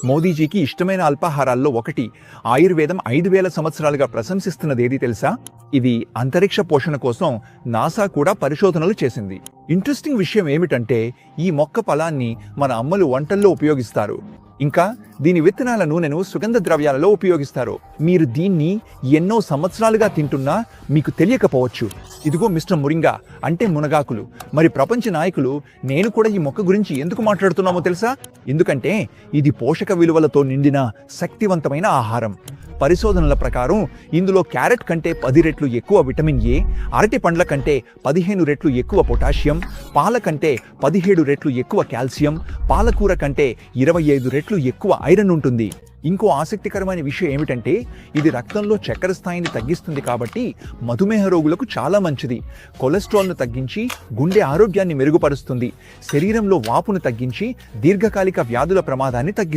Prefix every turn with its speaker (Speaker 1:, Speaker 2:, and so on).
Speaker 1: మోదీజీకి ఇష్టమైన అల్పాహారాల్లో ఒకటి ఆయుర్వేదం 5000 సంవత్సరాలుగా ప్రశంసిస్తున్నది ఏది తెలుసా? ఇది అంతరిక్ష పోషణ కోసం నాసా కూడా పరిశోధనలు చేసింది. ఇంట్రెస్టింగ్ విషయం ఏమిటంటే ఈ మొక్క ఫలాన్ని మన అమ్మలు వంటల్లో ఉపయోగిస్తారు. ఇంకా దీని విత్తనాల నూనెను సుగంధ ద్రవ్యాలలో ఉపయోగిస్తారు. మీరు దీన్ని ఎన్నో సంవత్సరాలుగా తింటున్నా మీకు తెలియకపోవచ్చు. ఇదిగో మిస్టర్ మురింగా అంటే మునగాకులు. మరి ప్రపంచ నాయకులు నేను కూడా ఈ మొక్క గురించి ఎందుకు మాట్లాడుతున్నామో తెలుసా? ఎందుకంటే ఇది పోషక విలువలతో నిండిన శక్తివంతమైన ఆహారం. పరిశోధనల ప్రకారం ఇందులో క్యారెట్ కంటే 10 రెట్లు ఎక్కువ విటమిన్ ఏ, అరటి పండ్ల కంటే 15 రెట్లు ఎక్కువ పొటాషియం, పాల కంటే 17 రెట్లు ఎక్కువ కాల్షియం, పాలకూర కంటే 25 రెట్లు ఎక్కువ ఐరన్ ఉంటుంది. ఇంకో ఆసక్తికరమైన విషయం ఏమిటంటే ఇది రక్తంలో చక్కెర స్థాయిని తగ్గిస్తుంది కాబట్టి మధుమేహ రోగులకు చాలా మంచిది. కొలెస్ట్రాల్ను తగ్గించి గుండె ఆరోగ్యాన్ని మెరుగుపరుస్తుంది. శరీరంలో వాపును తగ్గించి దీర్ఘకాలిక వ్యాధుల ప్రమాదాన్ని తగ్గిస్తుంది.